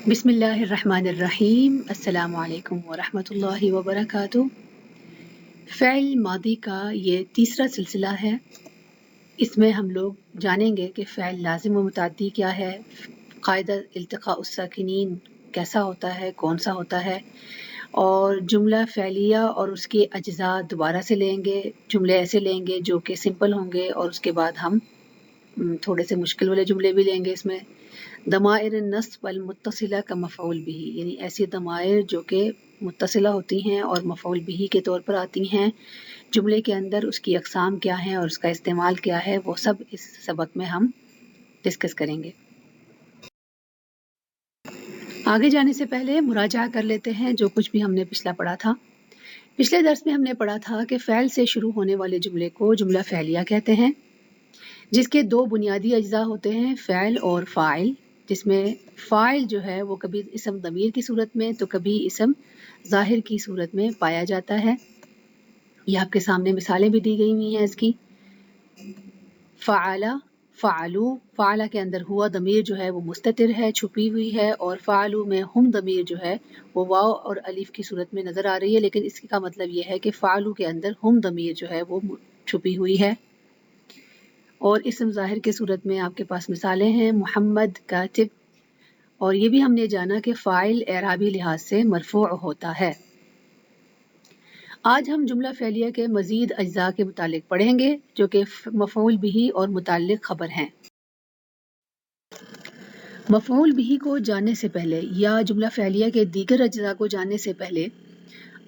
बिस्मिल्लाहिर्रहमानिर्रहीम। अस्सलाम वालेकुम वरहमतुल्लाहि वबरकातुह। फ़िल मादी का ये तीसरा सिलसिला है। इसमें हम लोग जानेंगे कि फ़िल लाज़िम व मुतअद्दी क्या है, क़ाइदा इल्तिक़ा उस्साकिनीन कैसा होता है, कौन सा होता है, और जुमला फ़िलिया और उसके अज्ज़ा दोबारा से लेंगे। जुमले ऐसे लेंगे जो कि सिंपल होंगे और उसके बाद हम थोड़े से मुश्किल वाले जुमले भी लेंगे। इसमें दमाइर नस्ब वल मुत्तसिला का मफ़ऊल बिही, यानी ऐसी दमाइर जो कि मुत्तसिला होती हैं और मफ़ऊल बिही के तौर पर आती हैं जुमले के अंदर, उसकी अक़साम क्या हैं और उसका इस्तेमाल क्या है, वो सब इस सबक में हम डिस्कस करेंगे। आगे जाने से पहले मुराजा कर लेते हैं जो कुछ भी हमने पिछला पढ़ा था। पिछले दर्स में हमने पढ़ा था कि फ़ैल से शुरू होने वाले जुमले को जुमला फ़ैलिया कहते हैं, जिसके दो बुनियादी अज्जा होते हैं, फ़ैल और फ़ाइल। जिसमें फ़ाइल जो है वो कभी इसम दमीर की सूरत में तो कभी इसम ज़ाहिर की सूरत में पाया जाता है। ये आपके सामने मिसालें भी दी गई हुई हैं इसकी। फ़अला, फ़अलू, फ़अला के अंदर हुआ दमीर जो है वो मुस्ततिर है, छुपी हुई है, और फ़अलू में हम दमीर जो है वो वाव और अलिफ की सूरत में नज़र आ रही है, लेकिन इसका मतलब ये है कि फ़अलू के अंदर हम दमीर जो है वो छुपी हुई है। और इसम ज़ाहिर की सूरत में आपके पास मिसालें हैं, मुहम्मद, कातिब। और ये भी हमने जाना कि फ़ाइल एराबी लिहाज से मरफ़ू होता है। आज हम जुमला फ़ेलिया के मज़ीद अज्जा के मुतालिक पढ़ेंगे जो कि मफ़ऊल बिही और मुताल्लिक़ ख़बर हैं। मफ़ऊल बिही को जानने से पहले या जुमला फ़ेलिया के दीगर अज्जा को जानने से पहले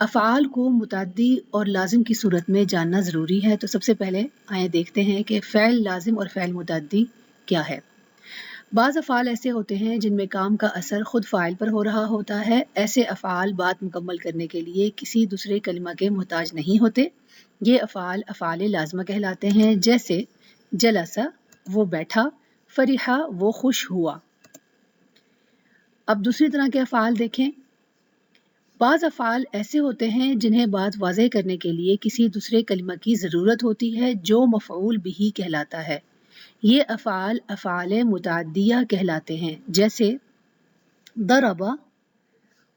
अफ़आल को मुतअद्दी और लाज़िम की सूरत में जानना ज़रूरी है। तो सबसे पहले आइए देखते हैं कि फ़ेल लाज़िम और फ़ेल मुतअद्दी क्या है। बाज़ अफ़आल ऐसे होते हैं जिनमें काम का असर ख़ुद फ़ाइल पर हो रहा होता है। ऐसे अफ़आल बात मुकम्मल करने के लिए किसी दूसरे कलिमा के मोहताज नहीं होते। ये अफ़आल अफ़आल लाज़िमा कहलाते हैं। जैसे जलसा, वो बैठा, फ़रिहा, वो खुश हुआ। अब दूसरी तरह के अफ़आल देखें। बाज़ अफ़आल ऐसे होते हैं जिन्हें बात वाज़ेह करने के लिए किसी दूसरे कलिमा की ज़रूरत होती है जो मफ़ऊल बिही कहलाता है। ये अफ़आल अफ़आल मुतअद्दिया कहलाते हैं। जैसे दरबा,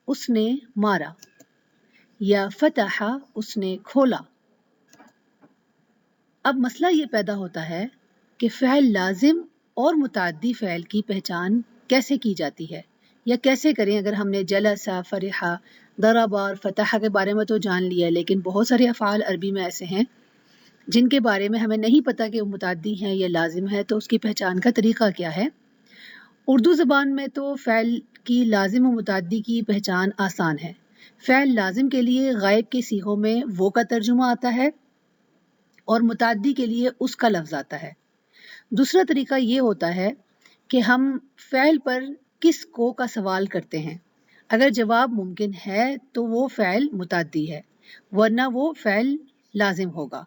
उसने मारा, या फ़तहा, उसने खोला। अब मसला ये पैदा होता है कि फ़िल लाज़िम और मुतअद्दी फ़िल की पहचान कैसे की जाती है या कैसे करें। अगर हमने जलसा, फ़रिहा, दरबा और फ़तहा के बारे में तो जान लिया, लेकिन बहुत सारे अफ़आल अरबी में ऐसे हैं जिनके बारे में हमें नहीं पता कि वो मुतअद्दी हैं या लाज़िम है, तो उसकी पहचान का तरीक़ा क्या है। उर्दू ज़बान में तो फ़िल की लाज़िम और मुतअद्दी की पहचान आसान है। फ़िल लाज़िम के लिए गायब के सीगों में वो का तर्जुमा आता है और मुतअद्दी के लिए उसका लफ्ज़ आता है। दूसरा तरीका ये होता है कि हम फ़िल पर किस को का सवाल करते हैं। अगर जवाब मुमकिन है तो वो फ़िल मुतअद्दी है, वरना वो फ़िल लाज़िम होगा।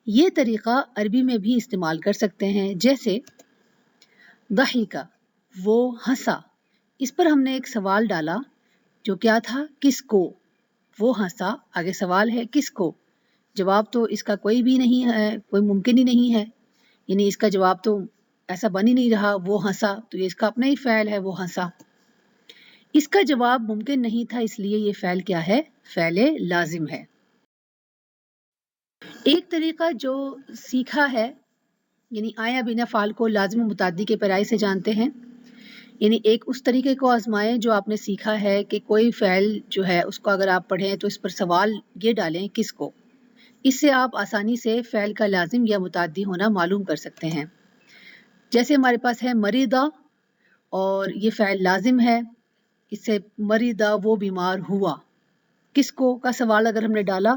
ये तरीका अरबी में भी इस्तेमाल कर सकते हैं। जैसे दहीका, वो हंसा। इस पर हमने एक सवाल डाला जो क्या था, किसको। वो हंसा, आगे सवाल है किसको। जवाब तो इसका कोई भी नहीं है, कोई मुमकिन ही नहीं है, यानी इसका जवाब तो ऐसा बन ही नहीं रहा। वो हंसा तो ये इसका अपना ही फ़िल है, वो हंसा। इसका जवाब मुमकिन नहीं था, इसलिए ये फ़िल क्या है, फ़िल लाज़िम है। एक तरीका जो सीखा है, यानी आया बिना फ़ाल को लाज़िम मुतअद्दी के पैराई से जानते हैं। यानी एक उस तरीके को आजमाएं जो आपने सीखा है कि कोई फ़िल जो है उसको अगर आप पढ़ें तो इस पर सवाल ये डालें किसको। इससे आप आसानी से फ़िल का लाज़िम या मुतअद्दी होना मालूम कर सकते हैं। जैसे हमारे पास है मरीदा, और ये फ़िल लाज़िम है। इससे मरीदा, वो बीमार हुआ। किसको का सवाल अगर हमने डाला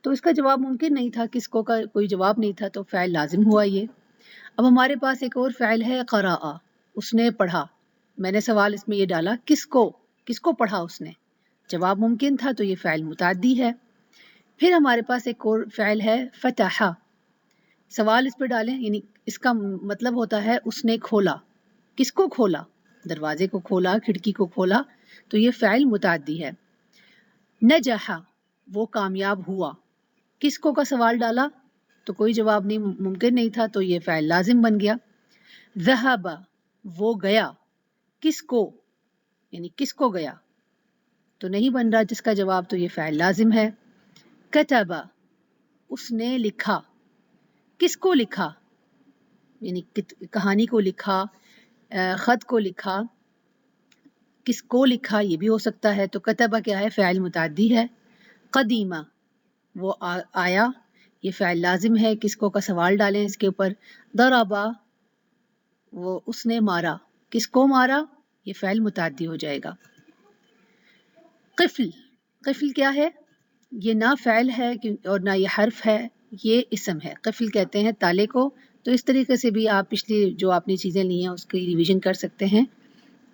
तो इसका जवाब मुमकिन नहीं था, किसको का कोई जवाब नहीं था, तो फ़िल लाज़िम हुआ ये। अब हमारे पास एक और फ़िल है क़राअ, उसने पढ़ा। मैंने सवाल इसमें ये डाला किसको, किसको पढ़ा उसने। जवाब मुमकिन था तो ये फ़िल मुतअद्दी है। फिर हमारे पास एक और फ़िल है फ़तहा। सवाल इस पर डालें, यानी इसका मतलब होता है उसने खोला। किसको खोला, दरवाजे को खोला, खिड़की को खोला, तो ये फ़िल मुतअद्दी है। नजहा, वो कामयाब हुआ। किसको का सवाल डाला तो कोई जवाब नहीं, मुमकिन नहीं था, तो ये फ़िल लाज़िम बन गया। ज़हबा, वो गया। किसको, यानी किसको गया, तो नहीं बन रहा जिसका जवाब, तो ये फ़ाइल लाजिम है। कतबा, उसने लिखा। किसको लिखा, यानी कहानी को लिखा, ख़त को लिखा, किसको लिखा ये भी हो सकता है। तो कतबा क्या है, फ़ाइल मुतअद्दी है। क़दीमा, वो आया, ये फ़ाइल लाजिम है। किसको का सवाल डालें इसके ऊपर। दरबा, वो उसने मारा। किसको मारा, ये फ़ाइल मुतअद्दी हो जाएगा। क़िफ़्ल, क़िफ़्ल क्या है, ये ना फ़ाइल है और ना ये हर्फ है, ये इसम है। क़िफ़्ल कहते हैं ताले को। तो इस तरीके से भी आप पिछली जो आपने चीज़ें ली हैं उसकी रिवीजन कर सकते हैं।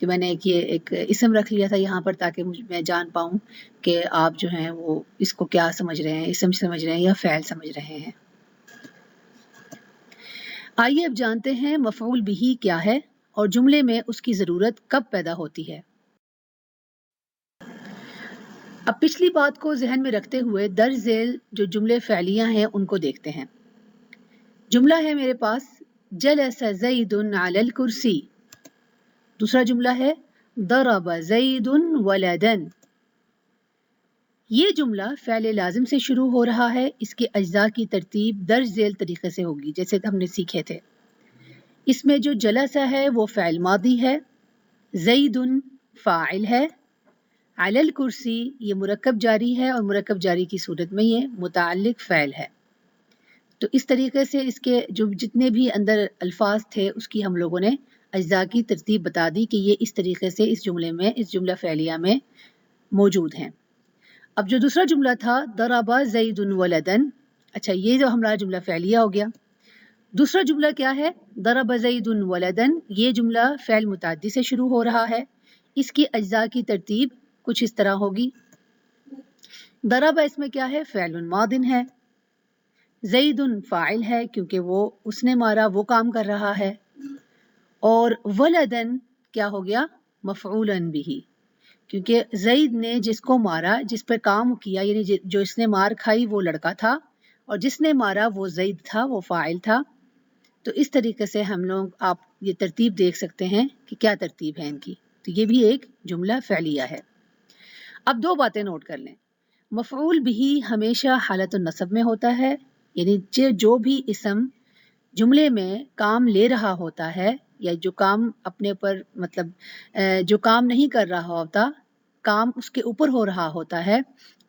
कि मैंने एक इसम रख लिया था यहाँ पर ताकि मैं जान पाऊँ कि आप जो हैं वो इसको क्या समझ रहे हैं, इसम समझ रहे हैं या फ़ाइल समझ रहे हैं। आइए अब जानते हैं मफ़ऊल बिही क्या है और जुमले में उसकी ज़रूरत कब पैदा होती है। अब पिछली बात को जहन में रखते हुए दर्ज झेल जो जुमले फ़ैलियाँ हैं उनको देखते हैं। जुमला है मेरे पास, जलस ज़ैदुन अलल कुर्सी। दूसरा जुमला है, दरब ज़ैदुन वलदन। ये जुमला फ़ेल लाजिम से शुरू हो रहा है। इसके अज्जा की तरतीब दर्ज झेल तरीके से होगी जैसे हमने सीखे थे। इसमें जो जलसा है वो फ़ेल मादी है, ज़ैदुन फ़ाइल है, अलल कुर्सी ये मुरक्कब जारी है और मुरक्कब जारी की सूरत में ये मुताल्लिक फ़ेल है। तो इस तरीके से इसके जो जितने भी अंदर अल्फाज थे उसकी हम लोगों ने अज्जा की तरतीब बता दी कि ये इस तरीके से इस जुमले में, इस जुमला फ़ेलिया में मौजूद हैं। अब जो दूसरा जुमला था, दरबा ज़ैदुन वलदन, अच्छा ये जो हमारा जुमला फ़ेलिया हो गया। दूसरा जुमला क्या है, दरबा ज़ैदुन वलदन, ये जुमला फ़ेल मुतअद्दी से शुरू हो रहा है। इसकी अज्जा की तरतीब कुछ इस तरह होगी। दरबा इसमें क्या है, फ़ेलुन मादिन है, ज़ैदुन फ़ाइल है क्योंकि वो उसने मारा, वो काम कर रहा है, और वलदन क्या हो गया, मफ़ऊलन बिही, क्योंकि ज़ैद ने जिसको मारा, जिस पर काम किया, यानी जो इसने मार खाई वो लड़का था और जिसने मारा वो ज़ैद था, वो फ़ाइल था। तो इस तरीके से हम लोग आप ये तरतीब देख सकते हैं कि क्या तरतीब है इनकी। तो ये भी एक जुमला फ़ेलिया है। अब दो बातें नोट कर लें। मफ़ऊल बिही हमेशा हालत नस्ब में होता है, यानी जो भी इसम जुमले में काम ले रहा होता है या जो काम अपने पर मतलब जो काम नहीं कर रहा होता, काम उसके ऊपर हो रहा होता है,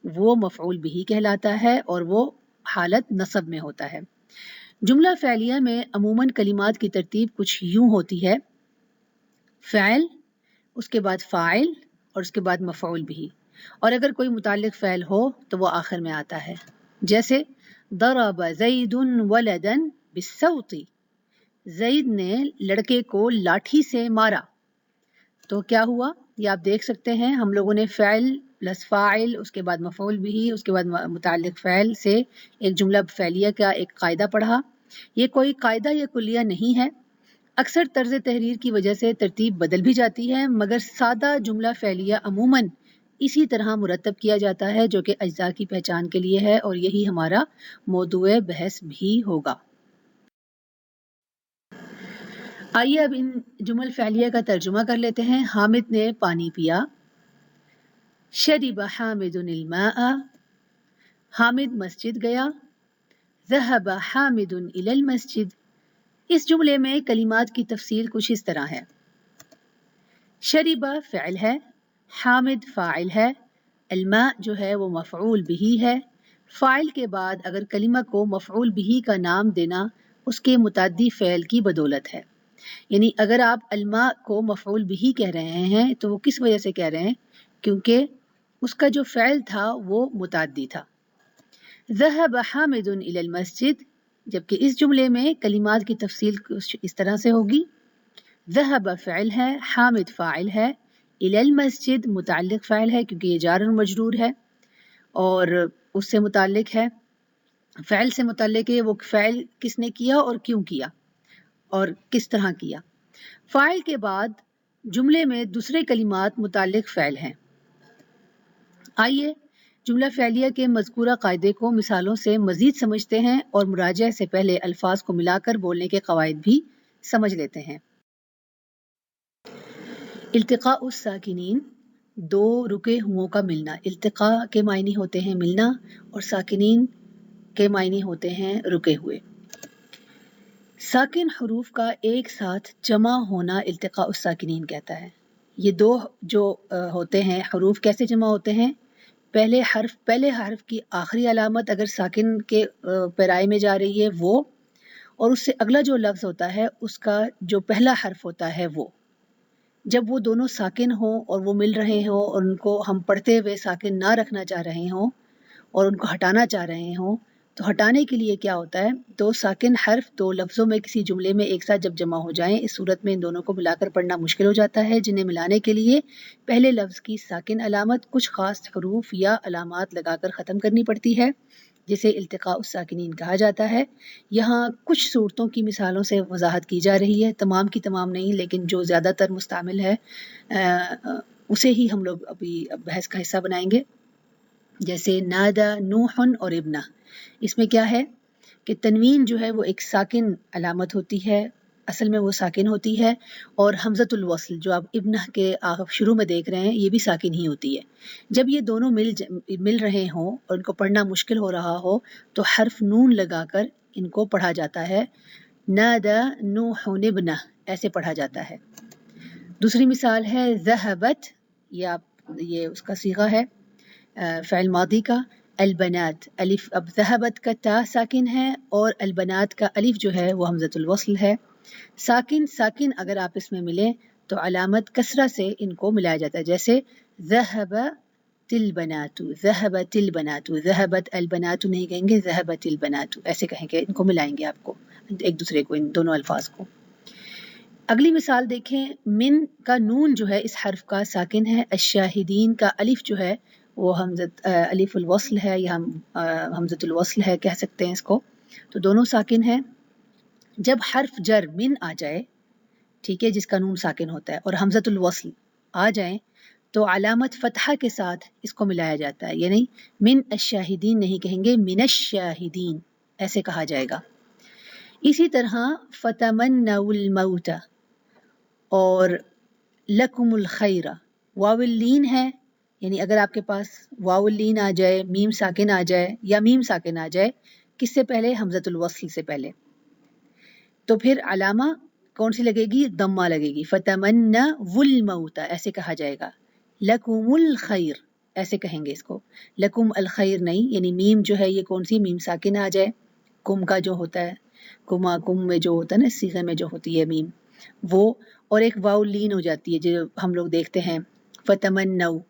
वो मफ़ऊल बिही कहलाता है और वो हालत नस्ब में होता है। जुमला फ़ेलिया में अमूमन कलिमात की तरतीब कुछ यूं होती है, फ़ैल, उसके बाद फ़ाइल और उसके बाद मफ़ऊल बिही, और अगर कोई मुताल्लिक़ फ़ैल हो तो वो आखिर में आता है। जैसे दरब ज़ैदुन वलदन बिस्सौती, ज़ैद ने लड़के को लाठी से मारा। तो क्या हुआ, ये आप देख सकते हैं, हम लोगों ने फ़ैल प्लस फ़ाइल, उसके बाद मफ़ऊल बिही, उसके बाद मुताल्लिक़ फ़ैल से एक जुमला फ़ेलिया का एक कायदा पढ़ा। ये कोई कायदा या कुलिया नहीं है। अक्सर तर्ज़ तहरीर की वजह से तरतीब बदल भी जाती है, मगर सादा जुमला फ़ेलिया अमूमन इसी तरह मुरतब किया जाता है जो कि अज्जा की पहचान के लिए है और यही हमारा मौदूए बहस भी होगा। आइए अब इन जुमल फ़ेलिया का तर्जुमा कर लेते हैं। हामिद ने पानी पिया, शरिब हामिदुनिल माअ, हामिद मस्जिद गया, ज़हब हामिदुन इलल मस्जिद। इस जुमले में कलिमात की तफसील कुछ इस तरह है। शरिबा फ़िल है, हामिद फ़ाइल है, अलमा जो है वो मफ़ऊल बिही है। फ़ाइल के बाद अगर कलिमा को मफ़ऊल बिही का नाम देना उसके मुतअद्दी फ़ेल की बदौलत है। यानी अगर आप अलमा को मफ़ऊल बिही कह रहे हैं तो वो किस वजह से कह रहे हैं, क्योंकि उसका जो फ़ेल था वो मुतअद्दी था। ज़हब हामिदुन इलल मस्जिद, जबकि इस जुमले में कलिमात की तफसील कुछ इस तरह से होगी। ज़हब फ़िल है, हामिद फ़ाइल है, इलल मस्जिद मुतअल्लिक़ फ़ाइल है क्योंकि ये जार और मजरूर है और उससे मुतअल्लिक़ है, फ़ैल से मुतअल्लिक़ है। वो फ़ैल किसने किया और क्यों किया और किस तरह किया। फ़ाइल के बाद जुमले में दूसरे कलिमात मुतअल्लिक़ फ़ैल हैं। आइए जुमला फ़ेलिया के मज़कूरा कायदे को मिसालों से मज़ीद समझते हैं और मुराजा से पहले अल्फाज को मिलाकर बोलने के क़वाइद भी समझ लेते हैं। इल्तिक़ा उस साकिनीन, दो रुके हुओं का मिलना। इल्तिक़ा के मायने होते हैं मिलना और साकिनीन के मायने होते हैं रुके हुए। साकिन हरूफ का एक साथ जमा होना इल्तिक़ा उस साकिनीन कहता है। ये दो जो होते हैं हरूफ कैसे जमा होते हैं? पहले हर्फ की आखिरी अलामत अगर साकिन के पैराए में जा रही है वो, और उससे अगला जो लफ्ज़ होता है उसका जो पहला हर्फ होता है वो, जब वो दोनों साकिन हो और वो मिल रहे हो और उनको हम पढ़ते हुए साकिन ना रखना चाह रहे हों और उनको हटाना चाह रहे हों, तो हटाने के लिए क्या होता है, दो साकिन हर्फ दो लफ्ज़ों में किसी जुमले में एक साथ जब जमा हो जाएं, इस सूरत में इन दोनों को मिलाकर पढ़ना मुश्किल हो जाता है, जिन्हें मिलाने के लिए पहले लफ्ज़ की साकिन अलामत कुछ ख़ास हरूफ या अलामात लगाकर ख़त्म करनी पड़ती है, जिसे इल्तिक़ा उस साकिनीन कहा जाता है। यहाँ कुछ सूरतों की मिसालों से वजाहत की जा रही है, तमाम की तमाम नहीं, लेकिन जो ज़्यादातर मुस्तामिल है उसे ही हम लोग अभी बहस का हिस्सा बनाएंगे। जैसे नादा नूहन और इब्ना, इसमें क्या है कि तनवीन जो है वो एक साकिन अलामत होती है, असल में वो साकिन होती है, और हमज़तुल वस्ल जो आप इब्ना के शुरू में देख रहे हैं ये भी साकिन ही होती है। जब ये दोनों मिल रहे हों और इनको पढ़ना मुश्किल हो रहा हो तो हर्फ नून लगाकर इनको पढ़ा जाता है, नादा नूहुन इब्ना ऐसे पढ़ा जाता है। दूसरी मिसाल है ज़हबत, ये उसका सीगा है फ़इल मादी का, अलबनात अलिफ, अब ज़हबत का ता साकिन है और अलबनात का अलिफ जो है वो हमज़तुल वस्ल है। साकिन साकिन अगर आप इसमें मिले तो अलामत कसरा से इनको मिलाया जाता है, जैसे ज़हबतिल बनातु, ज़हबतिल बनातु, ज़हबत अलबनातु नहीं कहेंगे, ज़हबतिल बनातु ऐसे कहेंगे, इनको मिलाएंगे आपको एक दूसरे को, इन दोनों अल्फाज को। अगली मिसाल देखें, मिन का नून जो है इस हर्फ का साकिन है, अशाहिदीन का अलिफ जो है वो अलिफुल वस्ल है या हमज़तुल वस्ल है कह सकते हैं इसको, तो दोनों साकिन है। जब हर्फ जर मिन आ जाए, ठीक है, जिसका नून साकिन होता है, और हमज़तुल वस्ल आ जाए तो अलामत फतहा के साथ इसको मिलाया जाता है, यानी मिन अशाहिदीन नहीं कहेंगे, मिनश्शाहिदीन ऐसे कहा जाएगा। इसी तरह फतमन्नउल मौत और लकुमुल खैरा, वाउल लीन है, यानी अगर आपके पास वाउल लीन आ जाए, मीम साकिन आ जाए या मीम साकिन आ जाए, किससे पहले, हमज़तुल वस्ल से पहले, तो फिर अलामा कौन सी लगेगी, दम्मा लगेगी, फतमन्नउल मौत ऐसे कहा जाएगा, लकुमुल खैर ऐसे कहेंगे इसको, लकुम अल खैर नहीं, यानी मीम जो है ये कौन सी, मीम साकिन आ जाए, कुम का जो होता है, कुम में जो होता है ना, सीगे में जो होती है मीम वो, और एक वाउ लीन हो जाती है जो हम लोग देखते हैं, फतमन्नउ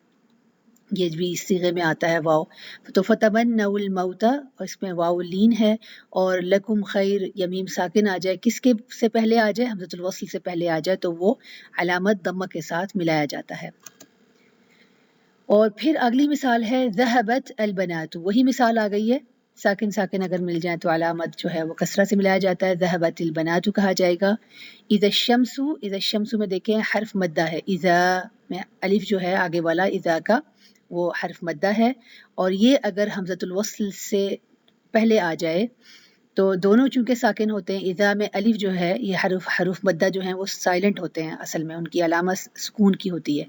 ये भी इस सीगे में आता है वाव, तो फतमन्नउल मौता इसमें वाउ लीन है, और लकुम खैर या मीम साकिन आ जाए, किसके से पहले आ जाए, हमज़तुल वस्ल से पहले आ जाए, तो वो अलामत दम्मा के साथ मिलाया जाता है। और फिर अगली मिसाल है ज़हबत अलबनातु, वही मिसाल आ गई है, साकिन साकिन अगर मिल जाए तो अलामत जो है वो कसरा से मिलाया जाता है, ज़हबतिल बनातु कहा जाएगा। इज़ा शम्सु में देखें हर्फ मद्दा है, इज़ा में अलिफ जो है आगे वाला इज़ा का वो हर्फ मद्दा है, और ये अगर हमज़तुल वस्ल से पहले आ जाए तो दोनों चूंकि साकिन होते हैं, इज़ा में अलिफ जो है ये हरूफ मद्दा जो हैं वो साइलेंट होते हैं, असल में उनकी अलामत सुकून की होती है,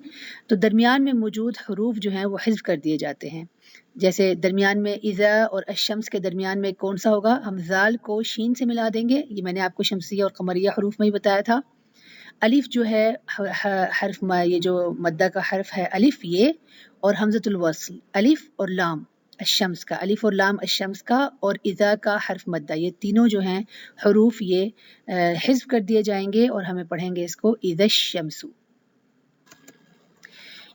तो दरमियान में मौजूद हरूफ जो हैं वो हिज़्फ़ कर दिए जाते हैं। जैसे दरमियान में इज़ा और अशम्स के दरमियान में कौन सा होगा, हम ज़ाल को शीन से मिला देंगे, ये मैंने आपको शमसिया और कमरिया हरूफ में ही बताया था। अलिफ जो है हर्फ ये जो मद्दा का हर्फ है अलिफ ये, और हमज़तुल वस्ल अलिफ और लाम अशम्स का, अलिफ और लाम अशम्स का, और इज़ा का हर्फ मद्दा, ये तीनों जो हैं हरूफ ये हिज़्फ़ कर दिए जाएंगे और हमें पढ़ेंगे इसको इज़श्शम्सु।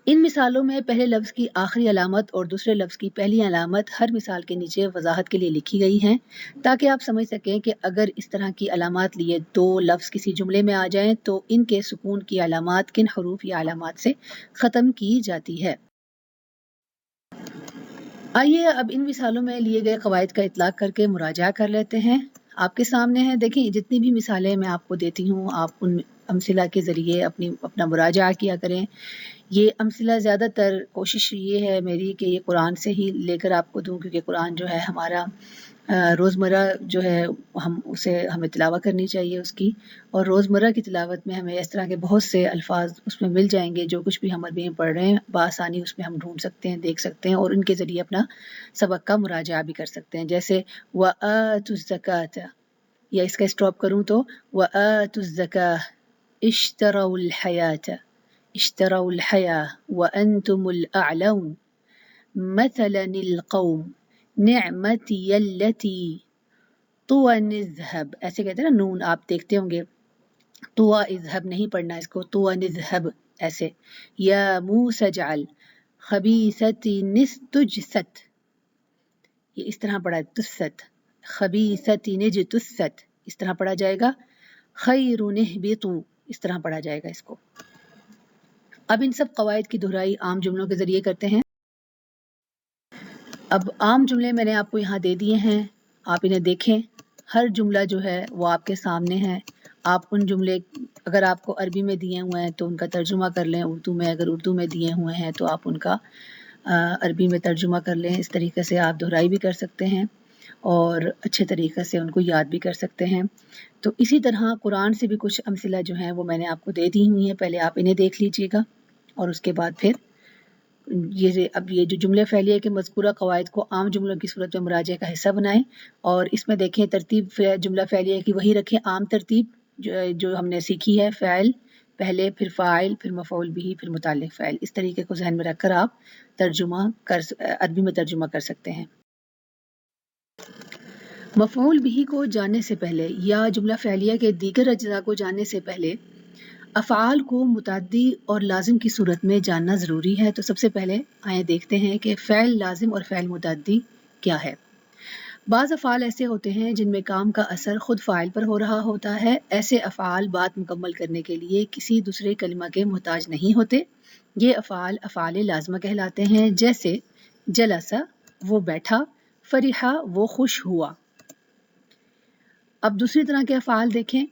इन मिसालों में पहले लफ्ज़ की आखिरी अलामत और दूसरे लफ्ज़ की पहली अलामत हर मिसाल के नीचे वजाहत के लिए लिखी गई हैं, ताकि आप समझ सकें कि अगर इस तरह की अलामत लिए दो लफ्ज़ किसी जुमले में आ जाएं तो इनके सुकून की अलामत किन हरूफ या अलामत से ख़त्म की जाती है। आइए अब इन मिसालों में लिए गए क़वाइद का इतलाक़ करके मुराजा कर लेते हैं। आपके सामने है, देखिए जितनी भी मिसालें मैं आपको देती हूँ आप उन امثلہ کے ذریعے اپنا مراجعہ کیا کریں. یہ امثلہ زیادہ تر کوشش یہ ہے میری کہ یہ قرآن سے ہی لے کر آپ کو دوں، کیونکہ قرآن جو ہے ہمارا روزمرہ جو ہے ہمیں تلاوت کرنی چاہیے اس کی، اور روزمرہ کی تلاوت میں ہمیں اس طرح کے بہت سے الفاظ اس میں مل جائیں گے، جو کچھ بھی ہم عربی میں پڑھ رہے ہیں بآسانی اس میں ہم ڈھونڈ سکتے ہیں، دیکھ سکتے ہیں، اور ان کے ذریعے اپنا سبق کا مراجعہ بھی کر سکتے ہیں. جیسے وَآتُوا الزَّكَاةَ، یا اس کا اسٹاپ کروں تو وَآتُوا الزَّكَاةَ اشْتَرَوُا الْحَيَاةَ اشْتَرَوُا الْحَيَاةَ وَأَنْتُمُ الْأَعْلَوْنَ مَثَلًا الْقَوْمِ نعمتی التی طوى نذهب، ایسے کہتے ہیں نا نون، آپ دیکھتے ہوں گے طوى اذهب نہیں پڑھنا اس کو، طوى نذهب ایسے. یا موسى اجعل خبیثۃ نجست، یہ اس طرح پڑھا تست، خبیثۃ نجتست اس طرح پڑھا جائے گا. خیر اہبطوا اس طرح پڑھا جائے گا اس کو. اب ان سب قواعد کی دہرائی عام جملوں کے ذریعے کرتے ہیں. اب عام جملے میں نے آپ کو یہاں دے دیے ہیں، آپ انہیں دیکھیں. ہر جملہ جو ہے وہ آپ کے سامنے ہے. آپ ان جملے اگر آپ کو عربی میں دیے ہوئے ہیں تو ان کا ترجمہ کر لیں، اردو میں اگر اردو میں دیے ہوئے ہیں تو آپ ان کا عربی میں ترجمہ کر لیں. اس طریقے سے آپ دہرائی بھی کر سکتے ہیں اور اچھے طریقے سے ان کو یاد بھی کر سکتے ہیں. تو اسی طرح قرآن سے بھی کچھ امثلہ جو ہیں وہ میں نے آپ کو دے دی ہوئی ہیں، پہلے آپ انہیں دیکھ لیجئے گا اور اس کے بعد پھر یہ جو جملے فعلیہ کے مذکورہ قواعد کو عام جملوں کی صورت میں مراجعہ کا حصہ بنائیں، اور اس میں دیکھیں ترتیب جملہ فعلیہ کی وہی رکھیں، عام ترتیب جو ہم نے سیکھی ہے، فعل پہلے، پھر فاعل، پھر مفعول بھی، پھر متعلق فعل. اس طریقے کو ذہن میں رکھ کر آپ عربی میں ترجمہ کر سکتے ہیں. مفعول بھی کو جاننے سے پہلے یا جملہ فعلیہ کے دیگر اجزاء کو جاننے سے پہلے افعال کو متعدی اور لازم کی صورت میں جاننا ضروری ہے. تو سب سے پہلے آئیں دیکھتے ہیں کہ فعل لازم اور فعل متعدی کیا ہے. بعض افعال ایسے ہوتے ہیں جن میں کام کا اثر خود فاعل پر ہو رہا ہوتا ہے. ایسے افعال بات مکمل کرنے کے لیے کسی دوسرے کلمہ کے محتاج نہیں ہوتے. یہ افعال افعال لازمہ کہلاتے ہیں. جیسے جلس وہ بیٹھا، فرحہ وہ خوش ہوا. اب دوسری طرح کے افعال دیکھیں.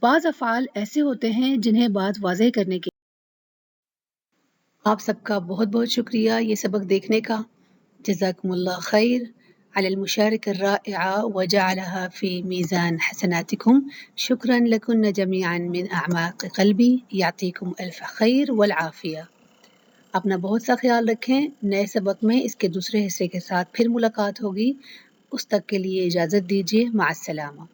بعض افعال ایسے ہوتے ہیں جنہیں بات واضح کرنے کے آپ سب کا بہت بہت شکریہ یہ سبق دیکھنے کا. جزاکم اللہ خیر على المشاركة الرائعة وجعلها في ميزان حسناتكم. شكرا لكن جميعا من أعماق قلبي. يعطيكم ألف خير والعافية. اپنا بہت سا خیال رکھیں. نئے سبق میں اس کے دوسرے حصے کے ساتھ پھر ملاقات ہوگی. اس تک کے لیے اجازت دیجیے. مع السلامہ.